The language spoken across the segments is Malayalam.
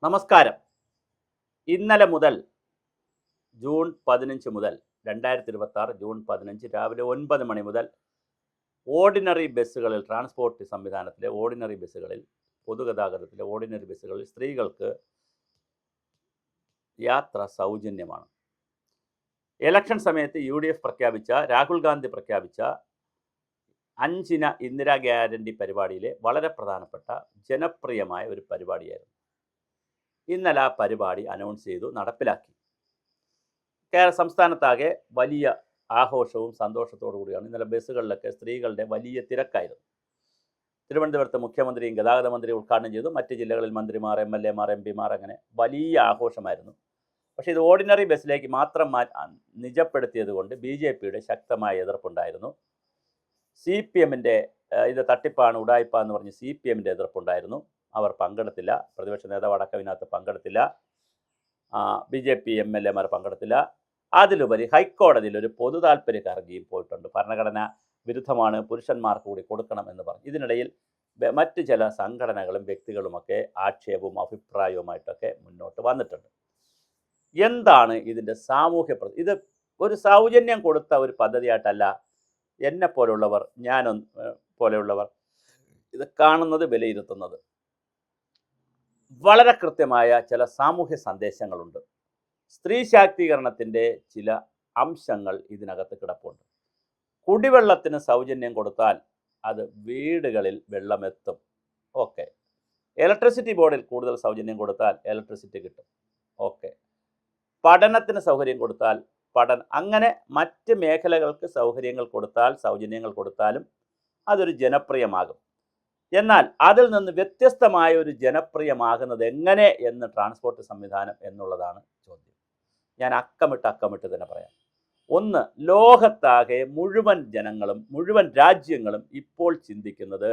നമസ്കാരം. ഇന്നലെ മുതൽ ജൂൺ 15 മുതൽ 2026 ജൂൺ 15 രാവിലെ 9 മണി മുതൽ ഓർഡിനറി ബസ്സുകളിൽ, ട്രാൻസ്പോർട്ട് സംവിധാനത്തിലെ ഓർഡിനറി ബസ്സുകളിൽ, പൊതുഗതാഗതത്തിലെ ഓർഡിനറി ബസ്സുകളിൽ സ്ത്രീകൾക്ക് യാത്ര സൗജന്യമാണ്. ഇലക്ഷൻ സമയത്ത് പ്രഖ്യാപിച്ച, രാഹുൽ ഗാന്ധി പ്രഖ്യാപിച്ച 5 ഇന്ദിരാ ഗ്യാരണ്ടി പരിപാടിയിലെ വളരെ പ്രധാനപ്പെട്ട ജനപ്രിയമായ ഒരു പരിപാടിയായിരുന്നു. ഇന്നലെ ആ പരിപാടി അനൗൺസ് ചെയ്തു, നടപ്പിലാക്കി. സംസ്ഥാനത്താകെ വലിയ ആഘോഷവും സന്തോഷത്തോടു കൂടിയാണ്. ഇന്നലെ ബസ്സുകളിലൊക്കെ സ്ത്രീകളുടെ വലിയ തിരക്കായിരുന്നു. തിരുവനന്തപുരത്ത് മുഖ്യമന്ത്രിയും ഗതാഗത മന്ത്രിയും ഉദ്ഘാടനം ചെയ്തു. മറ്റ് ജില്ലകളിൽ മന്ത്രിമാർ, MLA മാർ, MP മാർ, അങ്ങനെ വലിയ ആഘോഷമായിരുന്നു. പക്ഷേ ഇത് ഓർഡിനറി ബസ്സിലേക്ക് മാത്രം നിജപ്പെടുത്തിയത് കൊണ്ട് BJPയുടെ ശക്തമായ എതിർപ്പുണ്ടായിരുന്നു. CPMൻ്റെ ഇത് തട്ടിപ്പാണ്, ഉഡായിപ്പ എന്ന് പറഞ്ഞ് CPMൻ്റെ എതിർപ്പുണ്ടായിരുന്നു. അവർ പങ്കെടുത്തില്ല. പ്രതിപക്ഷ നേതാവ് അടക്കം ഇതിനകത്ത് പങ്കെടുത്തില്ല. BJP MLA Mar പങ്കെടുത്തില്ല. അതിലുപരി ഹൈക്കോടതിയിൽ ഒരു പൊതു താൽപ്പര്യ ഹർജിയും പോയിട്ടുണ്ട്. ഭരണഘടനാ വിരുദ്ധമാണ്, പുരുഷന്മാർക്ക് കൂടി കൊടുക്കണം എന്ന് പറഞ്ഞു. ഇതിനിടയിൽ മറ്റ് ചില സംഘടനകളും വ്യക്തികളുമൊക്കെ ആക്ഷേപവും അഭിപ്രായവുമായിട്ടൊക്കെ മുന്നോട്ട് വന്നിട്ടുണ്ട്. എന്താണ് ഇതിൻ്റെ സാമൂഹ്യ ഇത് ഒരു സൗജന്യം കൊടുത്ത ഒരു പദ്ധതിയായിട്ടല്ല എന്നെ പോലെയുള്ളവർ, പോലെയുള്ളവർ ഇത് കാണുന്നത്, വിലയിരുത്തുന്നത്. വളരെ കൃത്യമായ ചില സാമൂഹ്യ സന്ദേശങ്ങളുണ്ട്. സ്ത്രീ ശാക്തീകരണത്തിൻ്റെ ചില അംശങ്ങൾ ഇതിനകത്ത് കിടപ്പുണ്ട്. കുടിവെള്ളത്തിന് സൗജന്യം കൊടുത്താൽ അത് വീടുകളിൽ വെള്ളമെത്തും. ഓക്കെ. ഇലക്ട്രിസിറ്റി ബോർഡിൽ കൂടുതൽ സൗജന്യം കൊടുത്താൽ ഇലക്ട്രിസിറ്റി കിട്ടും. ഓക്കെ. പഠനത്തിന് സൗകര്യം കൊടുത്താൽ അങ്ങനെ മറ്റ് മേഖലകൾക്ക് സൗകര്യങ്ങൾ കൊടുത്താൽ, സൗജന്യങ്ങൾ കൊടുത്താലും അതൊരു ജനപ്രിയമാകും. എന്നാൽ അതിൽ നിന്ന് വ്യത്യസ്തമായ ഒരു ജനപ്രിയമാകുന്നത് എങ്ങനെ എന്ന് ട്രാൻസ്പോർട്ട് സംവിധാനം എന്നുള്ളതാണ് ചോദ്യം. ഞാൻ അക്കമിട്ട് തന്നെ പറയാം. ഒന്ന്, ലോകത്താകെ മുഴുവൻ ജനങ്ങളും, മുഴുവൻ രാജ്യങ്ങളും ഇപ്പോൾ ചിന്തിക്കുന്നത്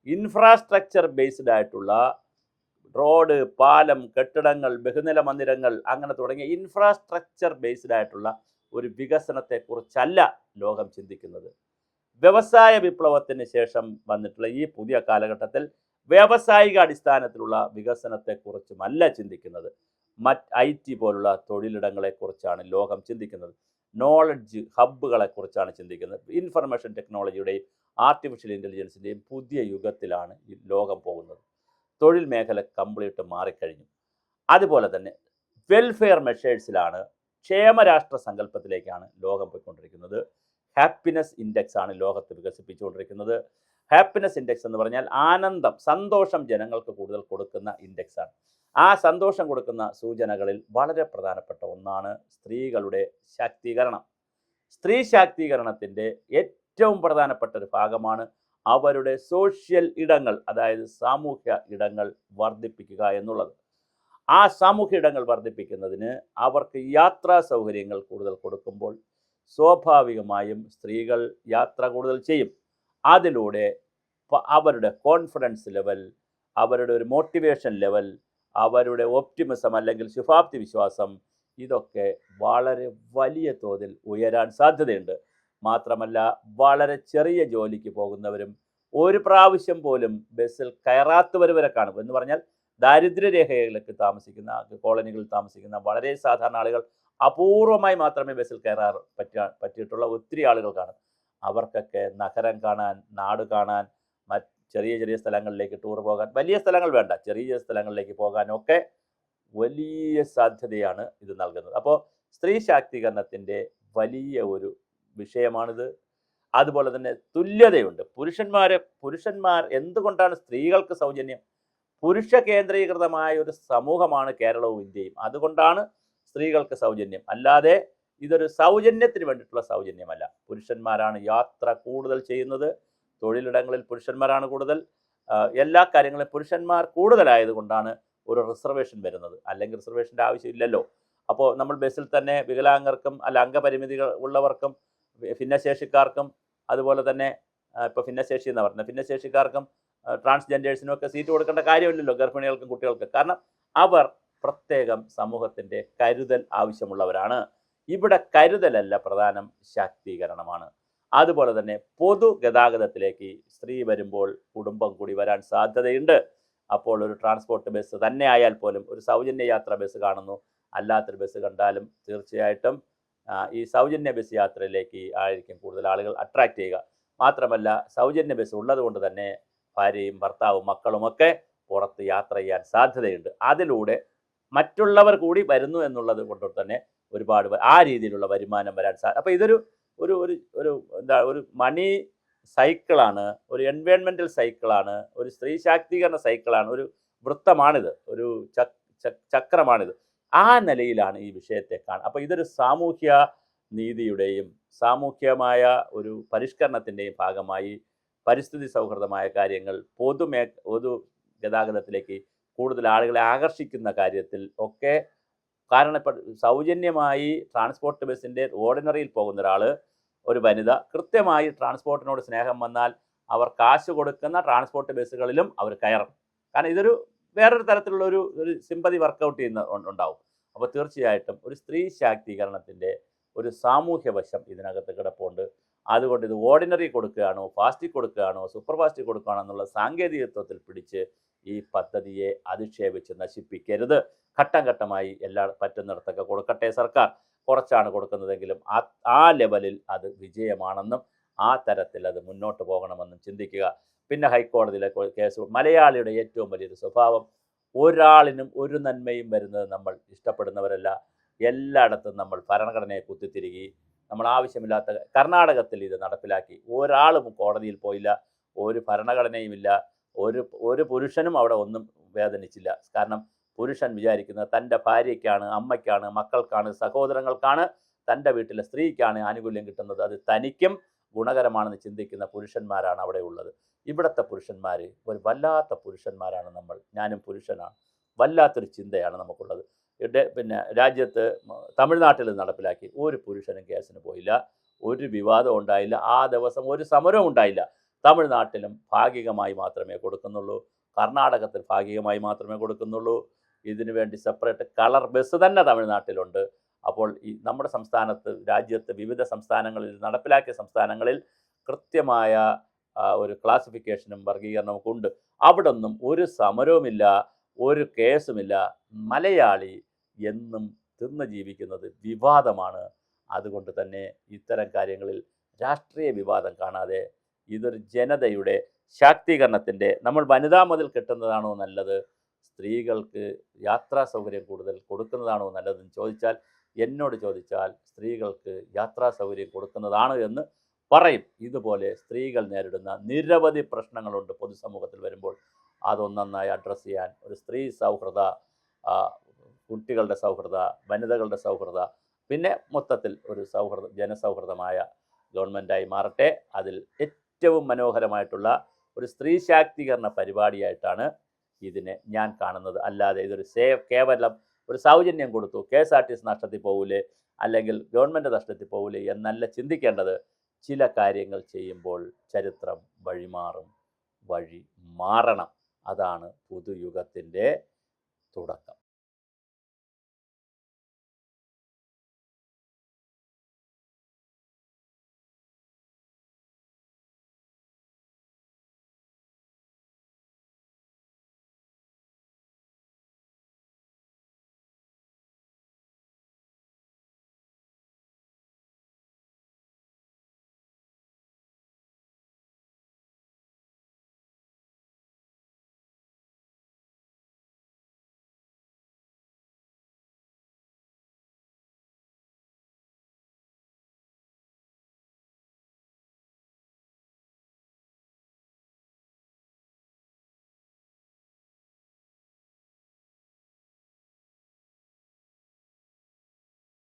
ഇൻഫ്രാസ്ട്രക്ചർ ബേസ്ഡ് ആയിട്ടുള്ള റോഡ്, പാലം, കെട്ടിടങ്ങൾ, ബഹുനില മന്ദിരങ്ങൾ, അങ്ങനെ തുടങ്ങിയ ഇൻഫ്രാസ്ട്രക്ചർ ബേസ്ഡ് ആയിട്ടുള്ള ഒരു വികസനത്തെക്കുറിച്ചല്ല ലോകം ചിന്തിക്കുന്നത്. വ്യവസായ വിപ്ലവത്തിന് ശേഷം വന്നിട്ടുള്ള ഈ പുതിയ കാലഘട്ടത്തിൽ വ്യാവസായിക അടിസ്ഥാനത്തിലുള്ള വികസനത്തെക്കുറിച്ചുമല്ല ചിന്തിക്കുന്നത്. IT പോലുള്ള തൊഴിലിടങ്ങളെക്കുറിച്ചാണ് ലോകം ചിന്തിക്കുന്നത്. നോളജ് ഹബ്ബുകളെക്കുറിച്ചാണ് ചിന്തിക്കുന്നത്. ഇൻഫർമേഷൻ ടെക്നോളജിയുടെയും ആർട്ടിഫിഷ്യൽ ഇൻ്റലിജൻസിൻ്റെയും പുതിയ യുഗത്തിലാണ് ഈ ലോകം പോകുന്നത്. തൊഴിൽ മേഖല കംപ്ലീറ്റ് മാറിക്കഴിഞ്ഞു. അതുപോലെ തന്നെ വെൽഫെയർ മെഷേഴ്സിലാണ്, ക്ഷേമരാഷ്ട്ര സങ്കല്പത്തിലേക്കാണ് ലോകം പോയിക്കൊണ്ടിരിക്കുന്നത്. ഹാപ്പിനെസ് ഇൻഡെക്സ് ആണ് ലോകത്ത് വികസിപ്പിച്ചുകൊണ്ടിരിക്കുന്നത്. ഹാപ്പിനെസ് ഇൻഡെക്സ് എന്ന് പറഞ്ഞാൽ ആനന്ദം, സന്തോഷം ജനങ്ങൾക്ക് കൂടുതൽ കൊടുക്കുന്ന ഇൻഡെക്സാണ്. ആ സന്തോഷം കൊടുക്കുന്ന സൂചനകളിൽ വളരെ പ്രധാനപ്പെട്ട ഒന്നാണ് സ്ത്രീകളുടെ ശാക്തീകരണം. സ്ത്രീ ശാക്തീകരണത്തിൻ്റെ ഏറ്റവും പ്രധാനപ്പെട്ട ഒരു ഭാഗമാണ് അവരുടെ സോഷ്യൽ ഇടങ്ങൾ, അതായത് സാമൂഹ്യ ഇടങ്ങൾ വർദ്ധിപ്പിക്കുക എന്നുള്ളത്. ആ സാമൂഹ്യ ഇടങ്ങൾ വർദ്ധിപ്പിക്കുന്നതിന് അവർക്ക് യാത്രാ സൗകര്യങ്ങൾ കൂടുതൽ കൊടുക്കുമ്പോൾ സ്വാഭാവികമായും സ്ത്രീകൾ യാത്ര കൂടുതൽ ചെയ്യും. അതിലൂടെ അവരുടെ കോൺഫിഡൻസ് ലെവൽ, അവരുടെ ഒരു മോട്ടിവേഷൻ ലെവൽ, അവരുടെ ഒപ്റ്റിമിസം അല്ലെങ്കിൽ ശുഭാപ്തി വിശ്വാസം, ഇതൊക്കെ വളരെ വലിയ തോതിൽ ഉയരാൻ സാധ്യതയുണ്ട്. മാത്രമല്ല, വളരെ ചെറിയ ജോലിക്ക് പോകുന്നവരും ഒരു പ്രാവശ്യം പോലും ബസ്സിൽ കയറാത്തവർ വരെ കാണും. എന്ന് പറഞ്ഞാൽ ദാരിദ്ര്യരേഖയിലേക്ക് താമസിക്കുന്ന, കോളനികളിൽ താമസിക്കുന്ന വളരെ സാധാരണ ആളുകൾ അപൂർവമായി മാത്രമേ ബസ്സിൽ കയറാൻ പറ്റിയിട്ടുള്ള ഒത്തിരി ആളുകൾ കാണും. അവർക്കൊക്കെ നഗരം കാണാൻ, നാട് കാണാൻ, ചെറിയ ചെറിയ സ്ഥലങ്ങളിലേക്ക് ടൂർ പോകാൻ, വലിയ സ്ഥലങ്ങൾ വേണ്ട, ചെറിയ സ്ഥലങ്ങളിലേക്ക് പോകാനൊക്കെ വലിയ സാധ്യതയാണ് ഇത് നൽകുന്നത്. അപ്പോൾ സ്ത്രീ ശാക്തീകരണത്തിൻ്റെ വലിയ ഒരു വിഷയമാണിത്. അതുപോലെ തന്നെ തുല്യതയുണ്ട്. പുരുഷന്മാർ എന്തുകൊണ്ടാണ് സ്ത്രീകൾക്ക് സൗജന്യം? പുരുഷ കേന്ദ്രീകൃതമായ ഒരു സമൂഹമാണ് കേരളവും ഇന്ത്യയും. അതുകൊണ്ടാണ് സ്ത്രീകൾക്ക് സൗജന്യം. അല്ലാതെ ഇതൊരു സൗജന്യത്തിന് വേണ്ടിയിട്ടുള്ള സൗജന്യമല്ല. പുരുഷന്മാരാണ് യാത്ര കൂടുതൽ ചെയ്യുന്നത്. തൊഴിലിടങ്ങളിൽ പുരുഷന്മാരാണ് കൂടുതൽ. എല്ലാ കാര്യങ്ങളും പുരുഷന്മാർ കൂടുതലായതുകൊണ്ടാണ് ഒരു റിസർവേഷൻ വരുന്നത്. അല്ലെങ്കിൽ റിസർവേഷൻ്റെ ആവശ്യമില്ലല്ലോ. അപ്പോൾ നമ്മൾ ബസ്സിൽ തന്നെ വികലാംഗർക്കും അംഗപരിമിതികൾ ഉള്ളവർക്കും ഭിന്നശേഷിക്കാർക്കും, അതുപോലെ തന്നെ ഇപ്പോൾ ഭിന്നശേഷി എന്ന് പറഞ്ഞാൽ ഭിന്നശേഷിക്കാർക്കും ട്രാൻസ്ജെൻഡേഴ്സിനും ഒക്കെ സീറ്റ് കൊടുക്കേണ്ട കാര്യമില്ലല്ലോ, ഗർഭിണികൾക്കും കുട്ടികൾക്കും. കാരണം അവർ പ്രത്യേകം സമൂഹത്തിൻ്റെ കരുതൽ ആവശ്യമുള്ളവരാണ്. ഇവിടെ കരുതലല്ല പ്രധാനം, ശാക്തീകരണമാണ്. അതുപോലെ തന്നെ പൊതുഗതാഗതത്തിലേക്ക് സ്ത്രീ വരുമ്പോൾ കുടുംബം കൂടി വരാൻ സാധ്യതയുണ്ട്. അപ്പോൾ ഒരു ട്രാൻസ്പോർട്ട് ബസ് തന്നെ ആയാൽ പോലും ഒരു സൗജന്യ യാത്ര ബസ് കാണുന്നു, അല്ലാത്തൊരു ബസ് കണ്ടാലും തീർച്ചയായിട്ടും ഈ സൗജന്യ ബസ് യാത്രയിലേക്ക് ആയിരിക്കും കൂടുതൽ ആളുകൾ അട്രാക്റ്റ് ചെയ്യുക. മാത്രമല്ല സൗജന്യ ബസ് ഉള്ളത് കൊണ്ട് തന്നെ ഭാര്യയും ഭർത്താവും മക്കളുമൊക്കെ പുറത്ത് യാത്ര ചെയ്യാൻ സാധ്യതയുണ്ട്. അതിലൂടെ മറ്റുള്ളവർ കൂടി വരുന്നു എന്നുള്ളത് കൊണ്ട് തന്നെ ഒരുപാട് ആ രീതിയിലുള്ള വരുമാനം വരാൻ അപ്പോൾ ഇതൊരു ഒരു ഒരു ഒരു എന്താ ഒരു മണി സൈക്കിളാണ്, ഒരു എൻവയോൺമെൻറ്റൽ സൈക്കിളാണ്, ഒരു സ്ത്രീ ശാക്തീകരണ സൈക്കിളാണ്, ഒരു വൃത്തമാണിത്, ഒരു ചക്രമാണിത്. ആ നിലയിലാണ് ഈ വിഷയത്തെ കാണുക. അപ്പോൾ ഇതൊരു സാമൂഹ്യ നീതിയുടെയും സാമൂഹ്യമായ ഒരു പരിഷ്കരണത്തിൻ്റെയും ഭാഗമായി പരിസ്ഥിതി സൗഹൃദമായ കാര്യങ്ങൾ പൊതു ഗതാഗതത്തിലേക്ക് കൂടുതൽ ആളുകളെ ആകർഷിക്കുന്ന കാര്യത്തിൽ ഒക്കെ, കാരണം ഇപ്പോൾ സൗജന്യമായി ട്രാൻസ്പോർട്ട് ബസ്സിൻ്റെ ഓർഡിനറിയിൽ പോകുന്ന ഒരാൾ, ഒരു വനിത കൃത്യമായി ട്രാൻസ്പോർട്ടിനോട് സ്നേഹം വന്നാൽ അവർ കാശ് കൊടുക്കുന്ന ട്രാൻസ്പോർട്ട് ബസ്സുകളിലും അവർ കയറും. കാരണം ഇതൊരു വേറൊരു തരത്തിലുള്ള ഒരു സിമ്പതി വർക്കൗട്ട് ചെയ്യുന്ന ഉണ്ടാവും. അപ്പോൾ തീർച്ചയായിട്ടും ഒരു സ്ത്രീ ശാക്തീകരണത്തിൻ്റെ ഒരു സാമൂഹ്യ വശം ഇതിനകത്ത് കിടപ്പുണ്ട്. അതുകൊണ്ട് ഇത് ഓർഡിനറി കൊടുക്കുകയാണോ, ഫാസ്റ്റിൽ കൊടുക്കുകയാണോ, സൂപ്പർ ഫാസ്റ്റിൽ കൊടുക്കുകയാണോ എന്നുള്ള സാങ്കേതികത്വത്തിൽ പിടിച്ച് ഈ പദ്ധതിയെ അധിക്ഷേപിച്ച് നശിപ്പിക്കരുത്. ഘട്ടം ഘട്ടമായി പറ്റുന്നിടത്തൊക്കെ കൊടുക്കട്ടെ സർക്കാർ. കുറച്ചാണ് കൊടുക്കുന്നതെങ്കിലും ആ ലെവലിൽ അത് വിജയമാണെന്നും ആ തരത്തിൽ അത് മുന്നോട്ട് പോകണമെന്നും ചിന്തിക്കുക. പിന്നെ ഹൈക്കോടതിയിലെ കേസ്, മലയാളിയുടെ ഏറ്റവും വലിയൊരു സ്വഭാവം, ഒരാളിനും ഒരു നന്മയും വരുന്നത് നമ്മൾ ഇഷ്ടപ്പെടുന്നവരല്ല. എല്ലായിടത്തും നമ്മൾ ഭരണഘടനയെ കുത്തിത്തിരികി, നമ്മൾ ആവശ്യമില്ലാത്ത കർണാടകത്തിൽ ഇത് നടപ്പിലാക്കി. ഒരാളും കോടതിയിൽ പോയില്ല, ഒരു ഭരണഘടനയുമില്ല, ഒരു പുരുഷനും അവിടെ ഒന്നും വേദനിച്ചില്ല. കാരണം പുരുഷൻ വിചാരിക്കുന്നത് തൻ്റെ ഭാര്യയ്ക്കാണ്, അമ്മയ്ക്കാണ്, മക്കൾക്കാണ്, സഹോദരങ്ങൾക്കാണ്, തൻ്റെ വീട്ടിലെ സ്ത്രീക്കാണ് ആനുകൂല്യം കിട്ടുന്നത്. അത് തനിക്കും ഗുണകരമാണെന്ന് ചിന്തിക്കുന്ന പുരുഷന്മാരാണ് അവിടെ ഉള്ളത്. ഇവിടുത്തെ പുരുഷന്മാർ ഒരു വല്ലാത്ത പുരുഷന്മാരാണ് നമ്മൾ. ഞാനും പുരുഷനാണ്. വല്ലാത്തൊരു ചിന്തയാണ് നമുക്കുള്ളത്. പിന്നെ രാജ്യത്ത് തമിഴ്നാട്ടിൽ നടപ്പിലാക്കി, ഒരു പുരുഷനും കേസിന് പോയില്ല, ഒരു വിവാദം ഉണ്ടായില്ല, ആ ദിവസം ഒരു സമരവും ഉണ്ടായില്ല. തമിഴ്നാട്ടിലും ഭാഗികമായി മാത്രമേ കൊടുക്കുന്നുള്ളൂ, കർണാടകത്തിൽ ഭാഗികമായി മാത്രമേ കൊടുക്കുന്നുള്ളൂ. ഇതിനു വേണ്ടി സെപ്പറേറ്റ് കളർ ബസ് തന്നെ തമിഴ്നാട്ടിലുണ്ട്. അപ്പോൾ ഈ നമ്മുടെ സംസ്ഥാനത്ത്, രാജ്യത്ത് വിവിധ സംസ്ഥാനങ്ങളിൽ നടപ്പിലാക്കിയ സംസ്ഥാനങ്ങളിൽ കൃത്യമായ ഒരു ക്ലാസിഫിക്കേഷനും വർഗീകരണവും ഉണ്ട്. അവിടെ ഒന്നും ഒരു സമരവുമില്ല, ഒരു കേസുമില്ല. മലയാളി എന്നും തിന്ന് ജീവിക്കുന്നത് വിവാദമാണ്. അതുകൊണ്ട് തന്നെ ഇത്തരം കാര്യങ്ങളിൽ രാഷ്ട്രീയ വിവാദം കാണാതെ ഇതൊരു ജനതയുടെ ശാക്തീകരണത്തിൻ്റെ, നമ്മൾ വനിതാ മതിൽ കെട്ടുന്നതാണോ നല്ലത്, സ്ത്രീകൾക്ക് യാത്രാ സൗകര്യം കൂടുതൽ കൊടുക്കുന്നതാണോ നല്ലതെന്ന് ചോദിച്ചാൽ, എന്നോട് ചോദിച്ചാൽ സ്ത്രീകൾക്ക് യാത്രാ സൗകര്യം കൊടുക്കുന്നതാണ് എന്ന് പറയും. ഇതുപോലെ സ്ത്രീകൾ നേരിടുന്ന നിരവധി പ്രശ്നങ്ങളുണ്ട് പൊതുസമൂഹത്തിൽ വരുമ്പോൾ. അതൊന്നൊന്നായി അഡ്രസ്സ് ചെയ്യാൻ ഒരു സ്ത്രീ സൗഹൃദ, കുട്ടികളുടെ സൗഹൃദ, വനിതകളുടെ സൗഹൃദ, പിന്നെ മൊത്തത്തിൽ ഒരു ജനസൗഹൃദമായ ഗവൺമെൻറ്റായി മാറട്ടെ. അതിൽ ഏറ്റവും മനോഹരമായിട്ടുള്ള ഒരു സ്ത്രീ ശാക്തീകരണ പരിപാടിയായിട്ടാണ് ഇതിനെ ഞാൻ കാണുന്നത്. അല്ലാതെ ഇതൊരു കേവലം ഒരു സൗജന്യം കൊടുത്തു KSRTC നഷ്ടത്തിൽ പോകൂലേ, അല്ലെങ്കിൽ ഗവൺമെൻറ് നഷ്ടത്തിൽ പോകൂലേ എന്നല്ല ചിന്തിക്കേണ്ടത്. ചില കാര്യങ്ങൾ ചെയ്യുമ്പോൾ ചരിത്രം വഴി മാറണം. അതാണ് പുതുയുഗത്തിൻ്റെ തുടക്കം.